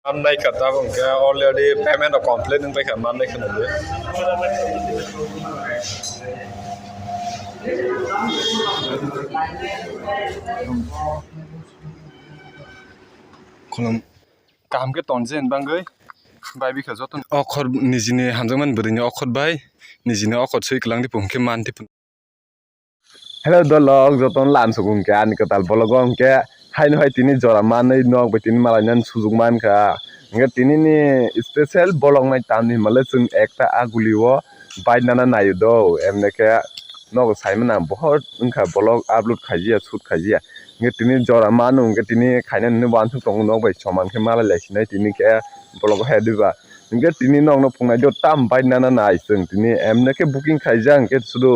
Man nay kata bang ke already payment of complaint ng pa man nay kana de kolam kam ke tonjen bangai bai bi khajo ton okhor nijini hamjangman brini okhor bai nijini okhor sui klang di pumke man ti hello dolog joton lan sugun ke an katal bologom ke haino hai tini jora manai nok be tini malanan sujug man kha nge tini ni special bolong nai tamni male chung ekta aguliwo bai nana nayu do emne ke nok saimana bahut unka bolog upload khajiya shoot khajiya nge tini jora manu nge tini khaina ne wan thu tong nok bai soman ke mala lesinai tini ke bolog he diba nge tini nok no pungnai do tam bai nana nai chung tini emne ke booking khaijang ke sudo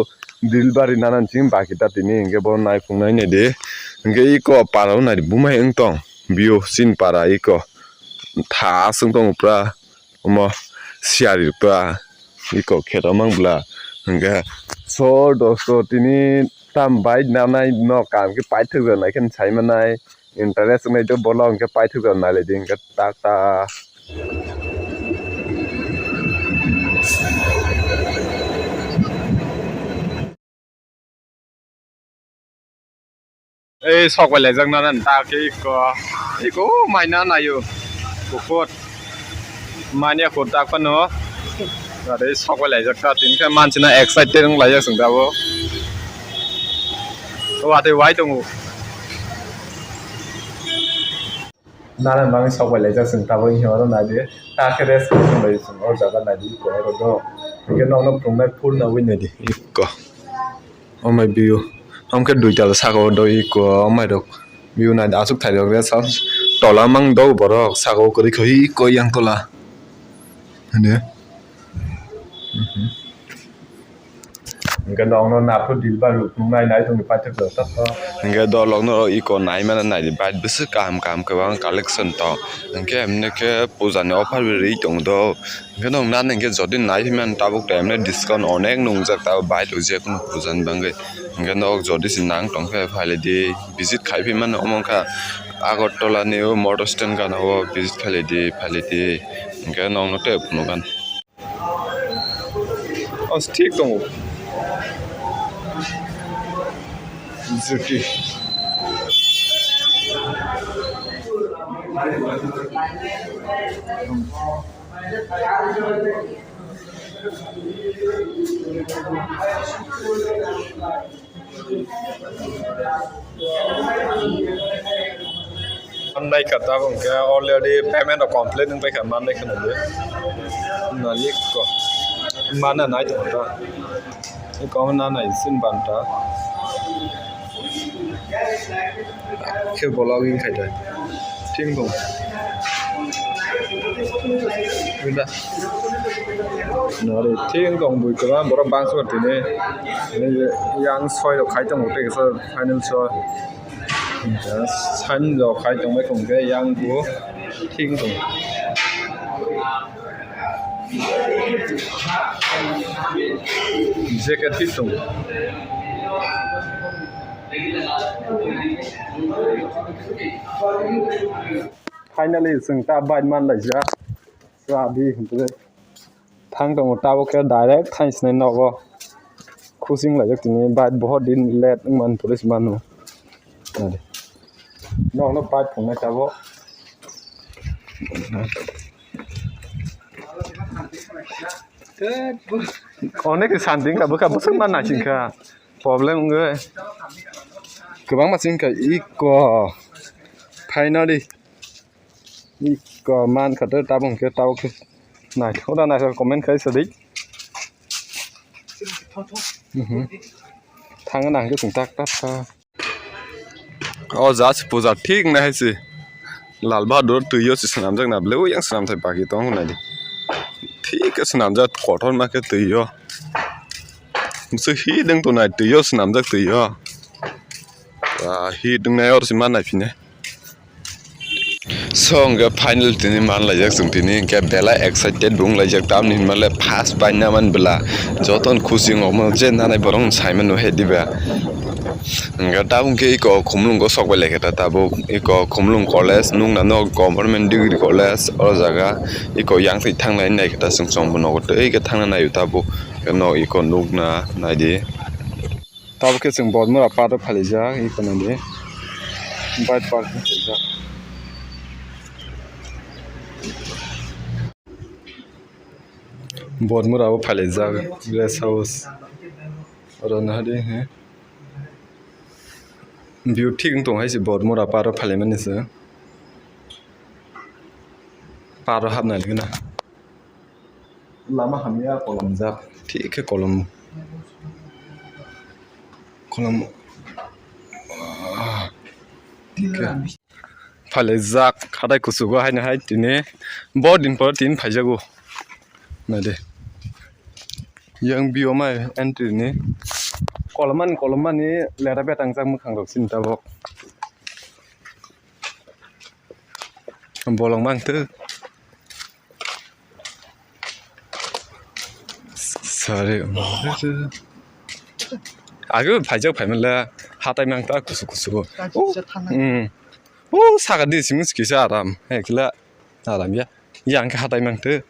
dilbari nanan ching bakita tini nge bo nai pungnai ne de nge iko paro nai bumai engtong bio sin para iko tha sung tong pra omo siari pra iko khetamang bla nge so dosto tini tam bai nanai no kam ke pai thu nai ken sai manai interest nai do bolong ke pai thu nai le ding ke ta ê sọc về lại dân nó nè ta cái có mày nó nàyอยู่của cốt mày nha cốt ta phân nó rồi đấy sọc về lại dân ta tính cái man chỉ là excited không lại dân sừng đâu có vào thì vái tung na là mang sọc về lại dân sừng tao nhiều nó này đấy ta cái rest không lấy sừng ở giờ này đi của nó đó cái nó cũng mấy phun nó win này đi có oh my view ông cái đuổi chờ sao đôi của mày được view này đã xuất thành được cái sao tỏ là mang đâu bỏ đó sao có đi khơi coi yang to là nè cái đó nó nạp thôi đi ba lục này này thôi phải thực tập cái đó nó iko này mà này thì phải biết sức cảm cái bằng collection to cái em này cái puja này offer very trong đó cái nó nan cái giờ đến này thì mình ta buộc em này discount onek nung giặc tao buy được giặc nó puja bằng cái nó giờ đi xin nang trong cái phải là đi visit khai phim mình ông cả Agartala neo Modeston cái nào visit phải là đi cái nó đẹp nó gan stick trong Zuki. Hôm nay kata bang ke already payment of complaint ng pa man nay kana de nalik ko mana nai to ta ko na nai sin ban ta cái blogging khai đấy thiên cùng đúng nó để thiên cùng buổi cơ bản bọn bạn số thì này yang soi được khai trong một cái sơ financial sẵn rồi khai trong mấy cùng cái yang của thiên cùng dễ cái thiết cùng finally sừng ta bay man lại ra đi thang trong một tao cái direct thang này nó vào khu sinh lại cho tụi bay बहुत दिन late man police man nó bay cùng này tao còn cái sản tính cả bữa cả bữa sức man này chính cả problem người cái băng machine cái iko finally iko man khát ta bằng cái tao cái này không ta này comment cái sở đích thằng cái nàng cái chúng ta tắt giá phụ giá ठीक này gì Lal Bahadur तु यो सनाम जग ना ब्लेव yang सनाम थाय बाकी तो होनाय दि ठीक है सनाम जा खथन मा के तु यो मुसु hi दं तो नाय तु यो सनाम जग तु यो hi ding nayor si man naifine song ga final tini man lajak sung tini ke bela excited bung lajak tam ni male fast by na man bela joton khusi ngom je nanai borong simon no hediba Enggak tahu mungkin iko kumlung ko sok balik kita tahu iko kumlung college nung nano government degree college or jaga iko yang sih thang lain naik kita sungsong buno ko iko thang na naik tahu keno iko nung na naik tahu ke sung bod mura pada palija iko nanti bike parking palija bod mura apa palija glass house orang ada he beauty untuk hai si bod mura pada paliman ni se pada hab na lagi na lama hamnya kolom jak ठीक है kolom ठीक है फले जाक खादाय कुसुगो हायनो हाय दिने बहुत दिन पर तीन फाइजागो नादे yang bioma entry ni koloman ni lera betang jak mukhang rok sinta bok bolong mang tu sorry 아그 발적 발면래 하다이 망다 구수구수 오 사가디 지문스 기사 아람 해 그래 아람이야 양게 하다이 망트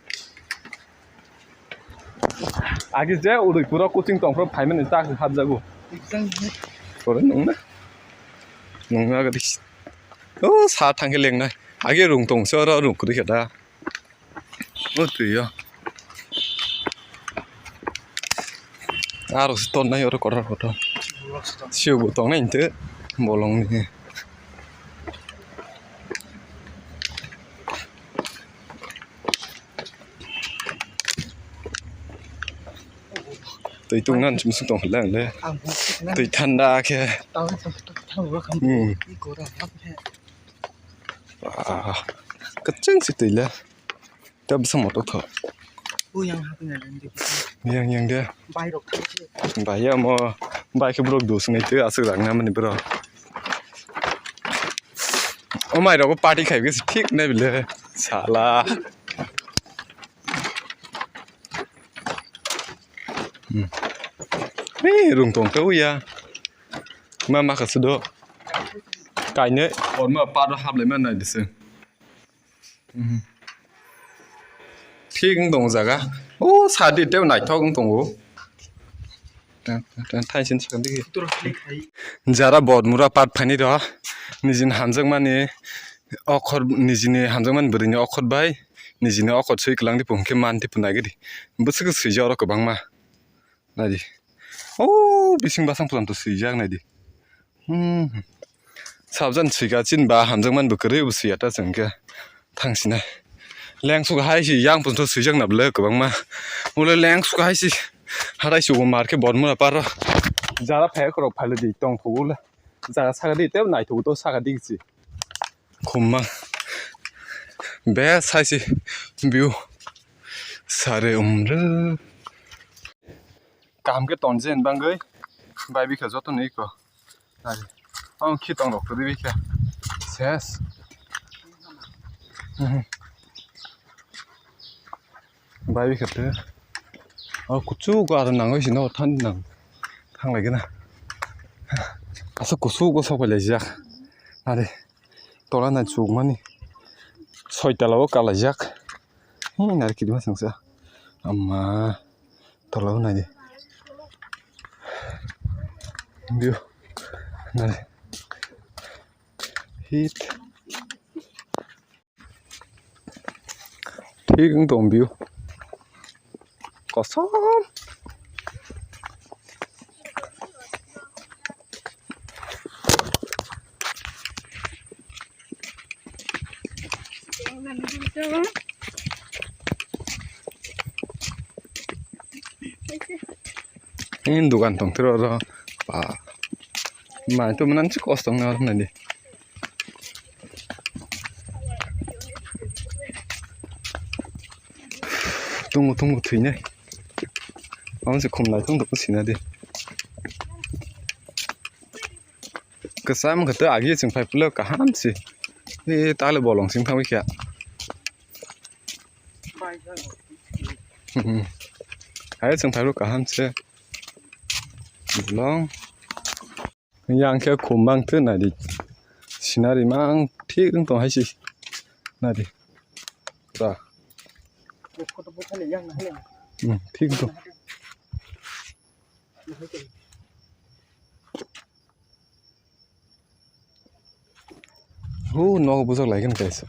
아기 제 우리 부러 코칭 동프로 발면 딱 합자고 그래 농나 그디 오 사탕게 랭나 아기 롱동 서러 롱 그러겠다 어때요 harus ton na yoro kotor siu butong na inte bolong ni tui tungan chum sung tong lang le tui thanda ke kacheng si tui le tab samot tho yang dia bai ya mo bai ke brok dos ngai te asuk rang na mani bro o mai ro ko party khai ke ठीक नै बिले साला rung tong teu ya ma ka sudo kai ne on ma pa do hab le man nai dis ठीक dong jaga o sadi teu nai thok dong o थाइसेन सिगां दि Zara बदमुरा पाट फानि र निजिन हानजों माने अखर निजिने हानजों मान बरिनि अखर बाय निजिने अखर सै कलांदि पंखे मानति पुनागिदि बसक सैजा र गोबां मा नादि ओ बिसिं बासां प्लान त सैजा नादि साबजान सैगा चिन बा हानजों मान बकरे उसिया ता जोंगे थांसिना लेंसु हायसि यां पन्थ सैजां नाबले गोबां मा मुले लेंसु हायसि हाराय सुगो मार्के बदमुरा पार जारा फेक रो फाले दि तंग थगुला जारा सागादि तेव नाय थगु तो सागादि गिसि खुम्मा बे साइसि व्यू सारे उमरे काम के तनजेन बांगै बाय बिखा जतो नै को नाय आं खितंग रख दि बिखा सेस बाय बिखा ते कुचु गार नांगौ सिनो थान नां थांलायगोन आसा कुचु गो सफायलाय जाक आरे तला ना जुगमानि सयतालाव कालायजाक नार किदमा संसा अम्मा तलाव नाय बिउ नाय हिट ठीक दं बिउ कसम ini dukan tong terus apa mah itu menan sih kosong nih nanti tunggu tuh kamu sih kum lagi tunggu sini deh kesam kata agi sing five puluh kaham sih ini tali bolong sing tahu ya ayo sing five puluh kaham sih bolong yang ke komang tu nadi sinari mang ठीक तो है सी nadi ta ठीक तो हो नौ बुझक लागेन कैसे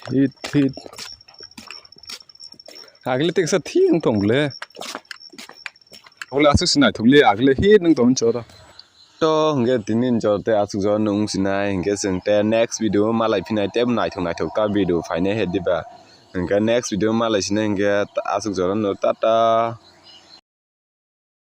hit आगले तेक सा थी नंग तोंगले ओले आसु सिनाय थुगले आगले हिट नंग तों चोरा तो हंगे दिनिन जोते आसु जो नंग सिनाय हंगे जोंते नेक्स्ट वीडियो मालाय फिनाय टेब नायथों का वीडियो फाइने हेड दिबा हंगे नेक्स्ट वीडियो मालाय सिनाय हंगे आसु जो टाटा